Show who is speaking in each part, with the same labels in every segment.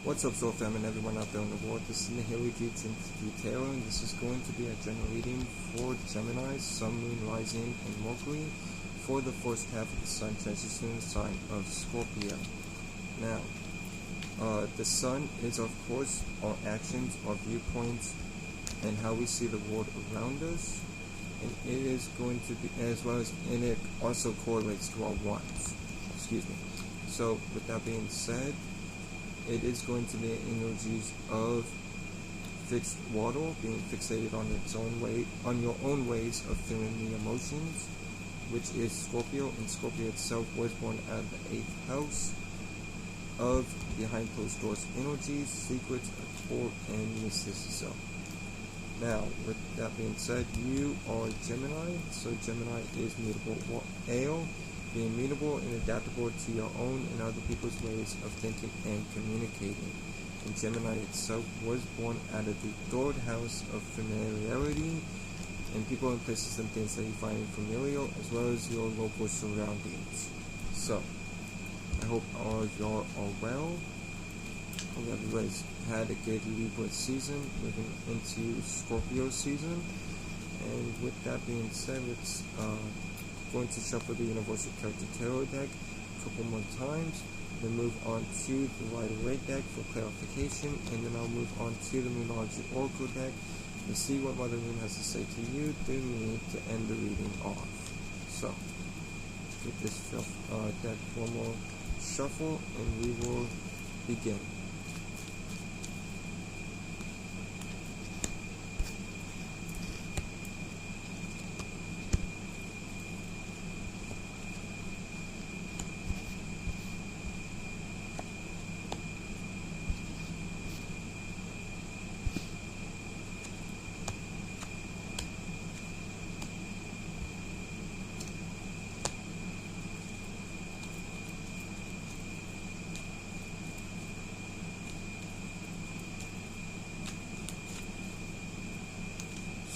Speaker 1: What's up, Soul Fam, and everyone out there in the world? This is Nihili Tarot, and this is going to be a general reading for Gemini, Sun, Moon, Rising, and Mercury for the first half of the Sun transition in the sign of Scorpio. Now, the Sun is, of course, our actions, our viewpoints, and how we see the world around us, and it is going to be, and it also correlates to our wants. Excuse me. So, with that being said, it is going to be energies of fixed water, being fixated on its own way, on your own ways of feeling the emotions, which is Scorpio, and Scorpio itself was born out of the 8th house of behind closed doors energies, secrets, court, and mysticism. Now, with that being said, you are Gemini, so Gemini is mutable ale, being mutable and adaptable to your own and other people's ways of thinking and communicating. And Gemini itself was born out of the 3rd house of familiarity and people and places and things that you find familiar, as well as your local surroundings. So, I hope all of y'all are well. Hope everybody's had a good Libra season, moving into Scorpio season. And with that being said, let's going to shuffle the Universal Character Tarot deck a couple more times, then move on to the Waite deck for clarification, and then I'll move on to the Moonology Oracle deck to see what Mother Moon has to say to you through me to end the reading off. So, get this deck one more shuffle, and we will begin.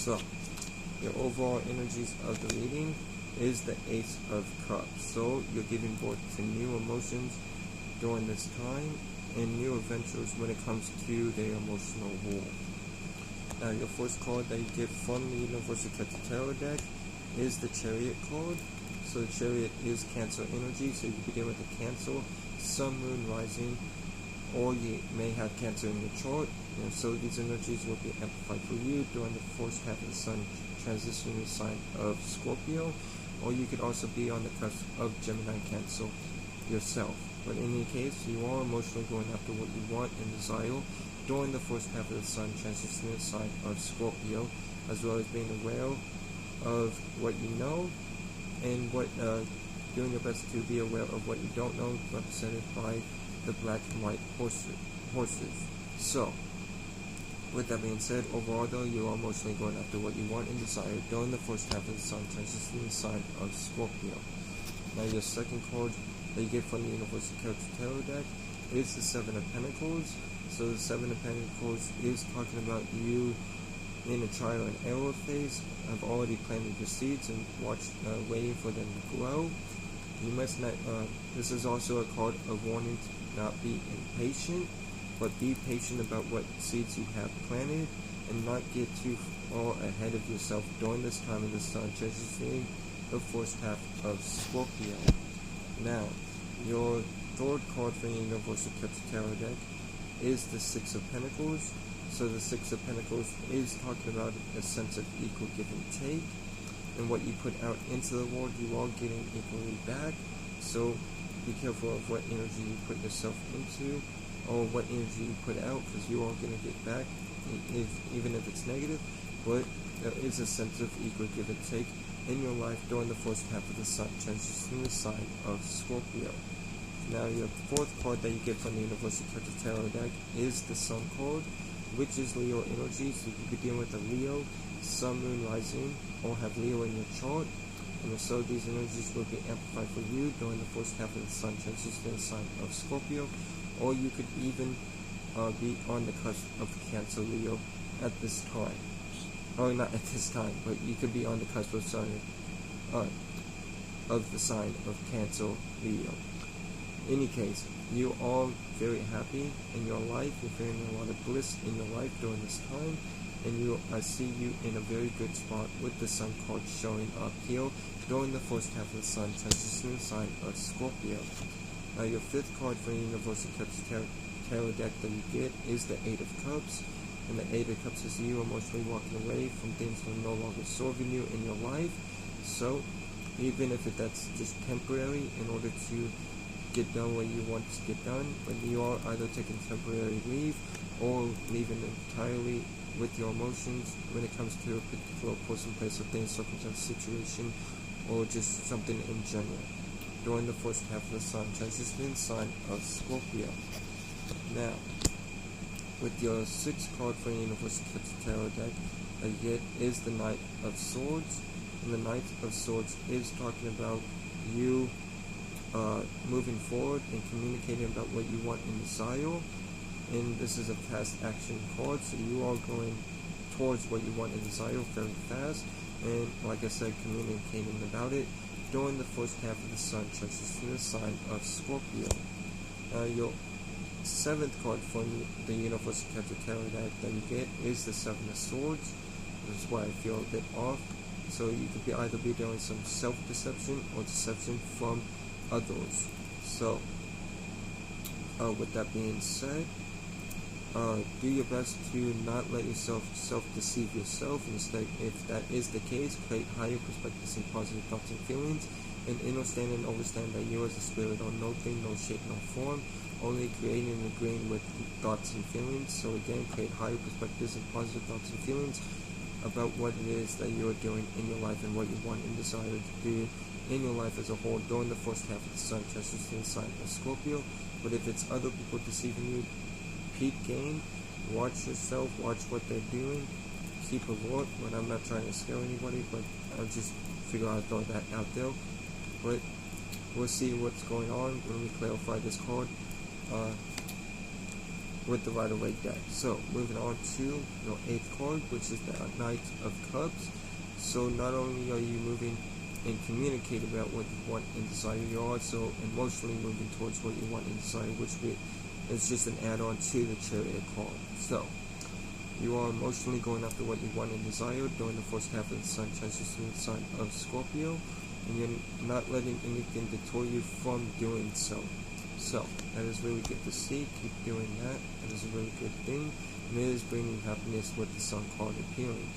Speaker 1: So, your overall energies of the reading is the Ace of Cups. So, you're giving birth to new emotions during this time and new adventures when it comes to their emotional war. Now, your first card that you get from the Universal Character Tarot deck is the Chariot card. So, the Chariot is Cancer energy, so you begin with the Cancer, Sun, Moon, Rising, or you may have Cancer in your chart. And so these energies will be amplified for you during the first half of the Sun transitioning the sign of Scorpio, or you could also be on the cusp of Gemini Cancer yourself. But in any case, you are emotionally going after what you want and desire during the first half of the Sun transitioning the sign of Scorpio, as well as being aware of what you know and what doing your best to be aware of what you don't know, represented by the black and white horses. So, with that being said, overall though, you are emotionally going after what you want and desire during the first half of the Sun transitioning the sign of Scorpio. Now, your second card that you get from the Universal Character Tarot deck is the Seven of Pentacles. So the Seven of Pentacles is talking about you in a trial and error phase. I've already planted your seeds and waiting for them to grow. You must not. This is also a card of wanting to not be impatient, but be patient about what seeds you have planted and not get too far ahead of yourself during this time of the Sun transitioning the first half of Scorpio. Now, your third card for the Universal Character Tarot deck is the Six of Pentacles. So the Six of Pentacles is talking about a sense of equal give and take, and what you put out into the world, you are getting equally back. So be careful of what energy you put yourself into, or what energy you put out, because you are going to get back, even if it's negative. But there is a sense of equal give and take in your life during the first half of the Sun transitioning the sign of Scorpio. Now, your fourth card that you get from the Universal Character Tarot deck is the Sun card, which is Leo energy. So you begin with a Leo, Sun, Moon, Rising, or have Leo in your chart. And so these energies will be amplified for you during the first half of the Sun transitioning the sign of Scorpio. Or you could even be on the cusp of Cancer Leo at this time. Or not at this time, but you could be on the cusp of the sign of Cancer Leo. any case, you are very happy in your life. You're feeling a lot of bliss in your life during this time, and I see you in a very good spot with the Sun card showing up here during the first half of the Sun transition sign of Scorpio. Your fifth card for the Universal Cups Tarot deck that you get is the Eight of Cups, and the Eight of Cups is you emotionally walking away from things that are no longer serving you in your life. So even if that's just temporary, in order to get done what you want to get done, but you are either taking temporary leave or leaving entirely with your emotions when it comes to a particular person, place, or thing, circumstance, situation, or just something in general during the first half of the Sun transition sign of Scorpio. Now, with your sixth card for the Universal Tarot deck, yet is the Knight of Swords, and the Knight of Swords is talking about you moving forward and communicating about what you want and desire. And this is a fast action card, so you are going towards what you want and desire very fast, and like I said, communicating about it during the first half of the Sun transition the sign of Scorpio. Your seventh card for the Universal Tarot deck that you get is the Seven of Swords. This is why I feel a bit off. So you could either be doing some self-deception or deception from others. So, with that being said, do your best to not let yourself self-deceive yourself. Instead, if that is the case, create higher perspectives and positive thoughts and feelings, and understand and overstand that you as a spirit are no thing, no shape, no form, only creating and agreeing with thoughts and feelings. So again, create higher perspectives and positive thoughts and feelings about what it is that you're doing in your life and what you want and desire to do in your life as a whole during the first half of the Sun transition sign of Scorpio. But if it's other people deceiving you, peep game, watch yourself, watch what they're doing, keep alert. But I'm not trying to scare anybody, but I'll just figure I'll throw that out there. But we'll see what's going on when we clarify this card with the Waite deck. So moving on to your eighth card, which is the Knight of Cups. So not only are you moving and communicating about what you want and desire, you're also emotionally moving towards what you want and desire, which is just an add-on to the Chariot card. So you are emotionally going after what you want and desire during the first half of the Sun transition sign of Scorpio, and you're not letting anything deter you from doing so. So that is really good to see. Keep doing that. That is a really good thing, and it is bringing happiness with the Sun card appearing.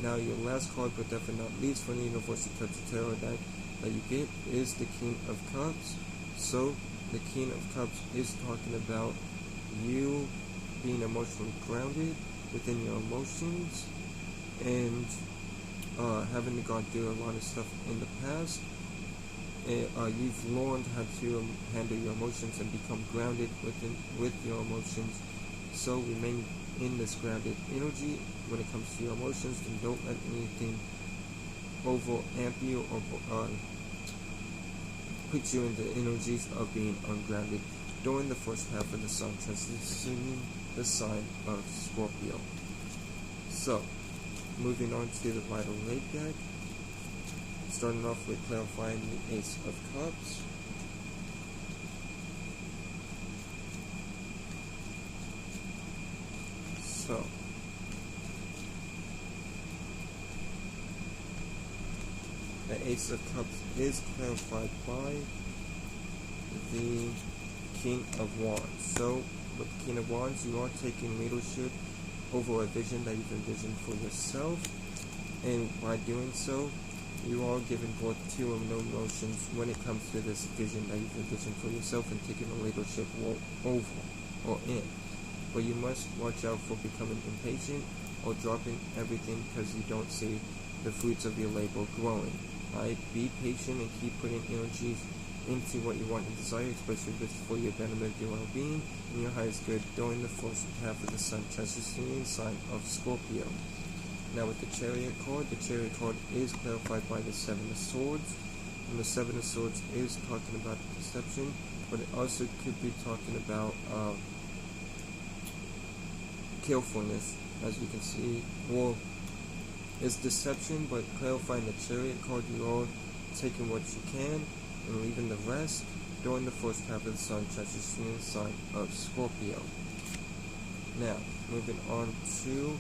Speaker 1: Now your last card, but definitely not least, for the Universal Tarot deck that you get is the King of Cups. So the King of Cups is talking about you being emotionally grounded within your emotions, and having gone through a lot of stuff in the past. You've learned how to handle your emotions and become grounded with your emotions. So remain in this grounded energy when it comes to your emotions, and don't let anything overamp you or put you into energies of being ungrounded during the first half of the Sun transitioning the sign of Scorpio. So, moving on to the Waite deck, starting off with clarifying the Ace of Cups. So, the Ace of Cups is clarified by the King of Wands. So, with the King of Wands, you are taking leadership over a vision that you've envisioned for yourself, and by doing so, you are giving birth to emotions when it comes to this vision that you've envisioned for yourself and taking the leadership over or in. But you must watch out for becoming impatient or dropping everything because you don't see the fruits of your labor growing. Right? Be patient and keep putting energies into what you want and desire, especially if it's for your betterment, your well-being, and your highest good during the first half of the Sun transitioning sign of Scorpio. Now with the Chariot card is clarified by the Seven of Swords, and the Seven of Swords is talking about deception, but it also could be talking about carefulness, as you can see. Well, it's deception, but clarifying the Chariot card, you are taking what you can and leaving the rest, during the first half of the sun transitioning the sign of Scorpio. Now, moving on to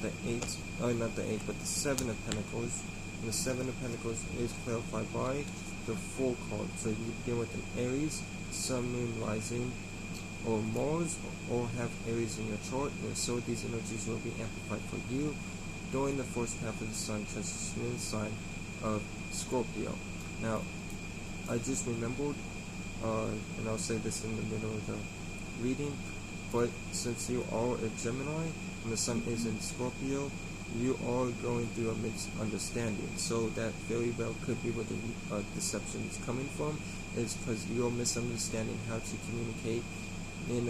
Speaker 1: the the Seven of Pentacles. And the Seven of Pentacles is clarified by the Four card. So you deal with an Aries, Sun, Moon, Rising, or Mars, or have Aries in your chart, and so these energies will be amplified for you during the first half of the sun transitioning sign of Scorpio. Now, I just remembered, and I'll say this in the middle of the reading, but since you are a Gemini and the sun is in Scorpio, you are going through a misunderstanding. So that very well could be where the deception is coming from, is because you're misunderstanding how to communicate in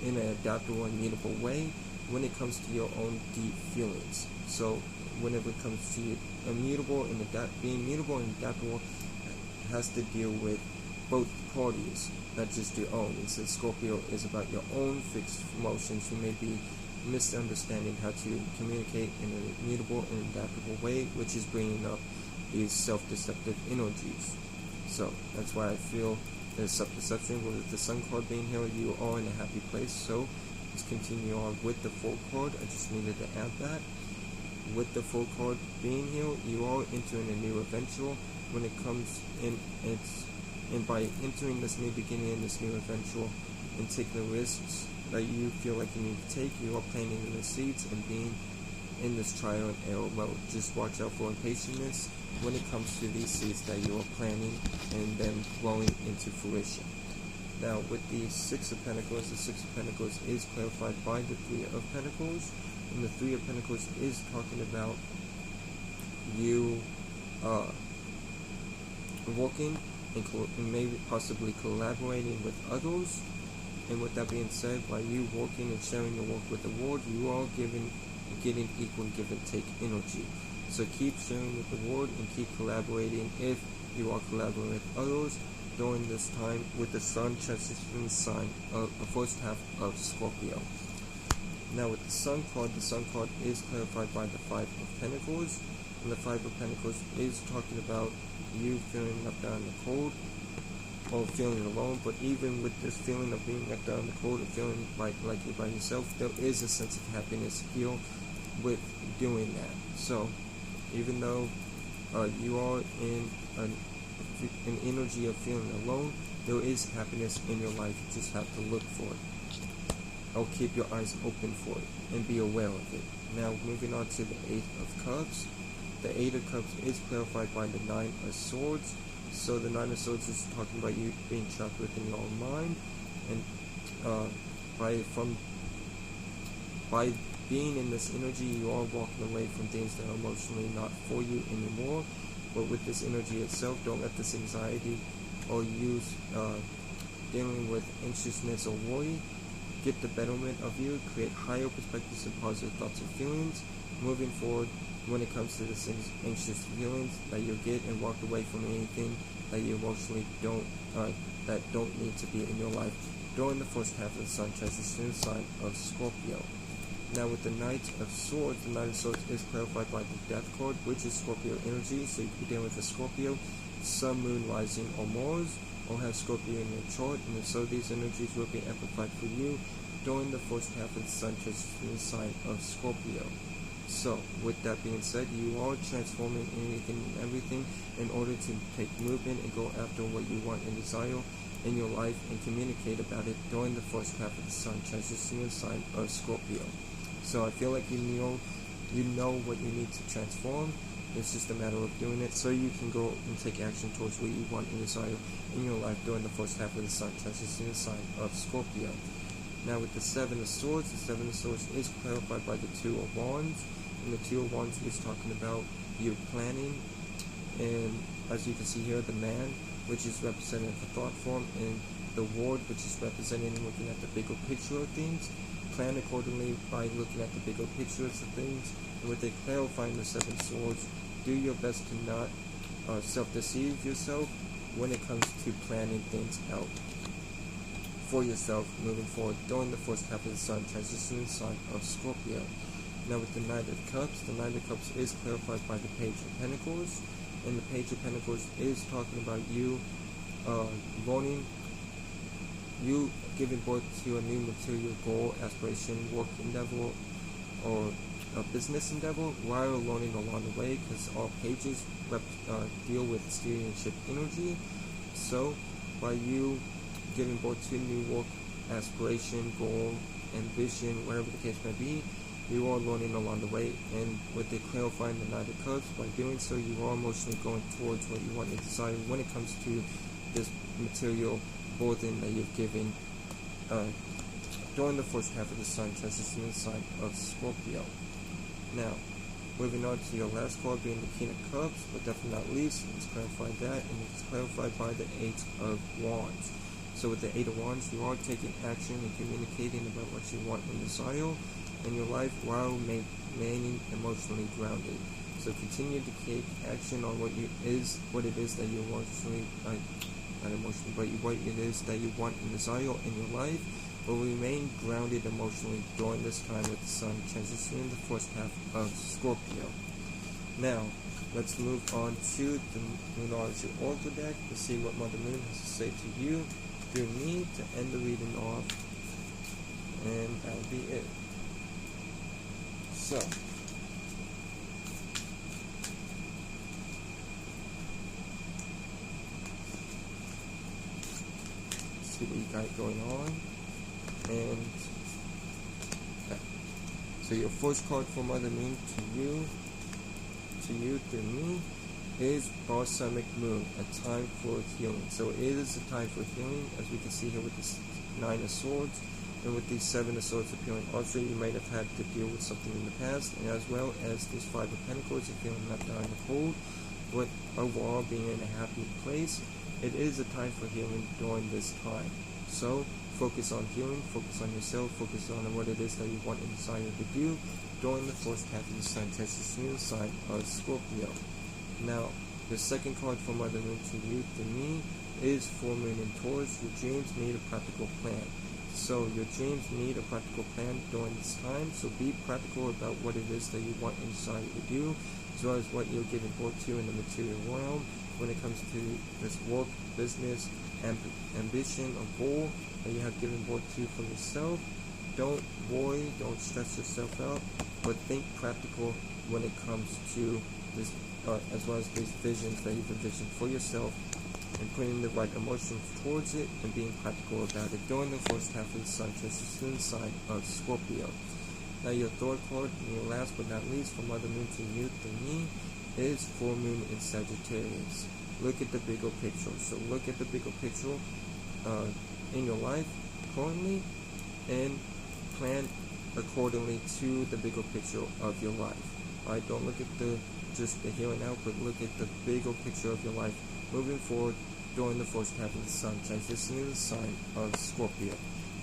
Speaker 1: an adaptable and mutable way when it comes to your own deep feelings. So whenever it comes to immutable and being mutable and adaptable, has to deal with both parties, not just your own. And since Scorpio is about your own fixed emotions, you may be misunderstanding how to communicate in an immutable and adaptable way, which is bringing up these self-deceptive energies. So that's why I feel there's self-deception. With the Sun card being here, you are in a happy place. So let's continue on with the Four card. I just needed to add that. With the Four card being here, you are entering a new adventure. When it comes in, and by entering this new beginning and this new adventure and taking the risks that you feel like you need to take, you are planting the seeds and being in this trial and error mode. Just watch out for impatience when it comes to these seeds that you are planting and then growing into fruition. Now, with the Six of Pentacles, the Six of Pentacles is clarified by the Three of Pentacles, and the Three of Pentacles is talking about you working and maybe possibly collaborating with others. And with that being said, by you working and sharing your work with the world, you are getting equal give and take energy. So keep sharing with the world and keep collaborating if you are collaborating with others during this time with the sun transitioning sign of the first half of Scorpio. Now with the Sun card is clarified by the Five of Pentacles, and the Five of Pentacles is talking about you feeling left out in the cold or feeling alone. But even with this feeling of being left out in the cold and feeling like you're by yourself, there is a sense of happiness here with doing that. So even though you are in an energy of feeling alone, there is happiness in your life. You just have to look for it. Or keep your eyes open for it and be aware of it. Now moving on to the Eight of Cups. The Eight of Cups is clarified by the Nine of Swords. So the Nine of Swords is talking about you being trapped within your own mind, and by being in this energy, you are walking away from things that are emotionally not for you anymore. But with this energy itself, don't let this anxiety or use dealing with anxiousness or worry get the betterment of you. Create higher perspectives and positive thoughts and feelings moving forward when it comes to this anxious feelings that you get, and walk away from anything that you emotionally don't need to be in your life during the first half of the sun transition sign of Scorpio. Now with the Knight of Swords, the Knight of Swords is clarified by the Death card, which is Scorpio energy. So you could be dealing with a Scorpio, Sun, Moon, Rising, or Mars, or have Scorpio in your chart, and so these energies will be amplified for you during the first half of the sun transition sign of Scorpio. So with that being said, you are transforming anything and everything in order to take movement and go after what you want and desire in your life, and communicate about it during the first half of the sun transition sign of Scorpio. So I feel like you know what you need to transform. It's just a matter of doing it, so you can go and take action towards what you want and desire in your life during the first half of the sun transition sign of Scorpio. Now with the Seven of Swords, the Seven of Swords is clarified by the Two of Wands, and the Two of Wands is talking about you planning, and as you can see here, the Man, which is representing the thought form, and the Ward, which is representing looking at the bigger picture of things. Plan accordingly by looking at the bigger pictures of things. And with it clarifying the Seven Swords, do your best to not self-deceive yourself when it comes to planning things out for yourself moving forward during the first half of the sun transition sign of Scorpio. Now with the Knight of Cups, the Knight of Cups is clarified by the Page of Pentacles, and the Page of Pentacles is talking about you learning, you giving birth to a new material goal, aspiration, work endeavor, or a business endeavor while learning along the way, because all pages deal with stewardship energy. So by you giving birth to new work, aspiration, goal, ambition, whatever the case may be, you are learning along the way. And with the clarifying the Knight of Cups, by doing so, you are emotionally going towards what you want and desire when it comes to this material burden that you've given during the first half of the sun transition in the sign of Scorpio. Now, moving on to your last card being the King of Cups, but definitely not least, let's clarify that, and it's clarified by the Eight of Wands. So with the Eight of Wands, you are taking action and communicating about what you want and desire in your life while remaining emotionally grounded. So continue to take action on what it is that you emotionally, not emotionally, but what it is that you want and desire in your life, but remain grounded emotionally during this time with the sun transitioning in the first half of Scorpio. Now, let's move on to the Moonology Oracle deck to see what Mother Moon has to say to you through me to end the reading off, and that'll be it. So, see what you got going on. And so your first card for Mother Moon to you through me is Balsamic Moon, a time for healing. So it is a time for healing, as we can see here with this Nine of Swords and with these Seven of Swords appearing. Also, you might have had to deal with something in the past, and as well as this Five of Pentacles, you're feeling left out in the cold, but overall being in a happy place. It is a time for healing during this time. So focus on healing, focus on yourself, focus on what it is that you want and desire to do during the first half of the sun transition in the sign of Scorpio. Now, the second card for Mother Moon to you, to me, is Full Moon in Taurus. Your dreams need a practical plan. So your dreams need a practical plan during this time. So be practical about what it is that you want and desire to do, as well as what you're giving birth to in the material realm when it comes to this work, business, ambition, or goal that you have given birth to for yourself. Don't worry, don't stress yourself out, but think practical when it comes to this, as well as these visions that you've envisioned for yourself, and putting the right emotions towards it and being practical about it during the first half of the sun transition sign of Scorpio. Now your third card, and your last but not least for Mother Moon to you, to me, is Full Moon in Sagittarius. Look at the bigger picture. So look at the bigger picture in your life currently, and plan accordingly to the bigger picture of your life. Alright, don't look at just the here and now, but look at the bigger picture of your life moving forward during the first half of the sun transitioning in the sign of Scorpio.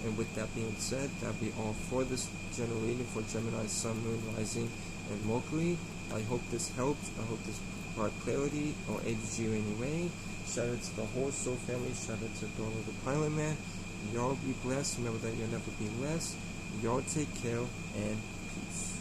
Speaker 1: And with that being said, that'll be all for this general reading for Gemini, Sun, Moon, Rising, and Mercury. I hope this helped. I hope this brought clarity or aided you in any way. Shout out to the whole Soul family. Shout out to Dora the Pilot Man. Y'all be blessed. Remember that you'll never be less. Y'all take care and peace.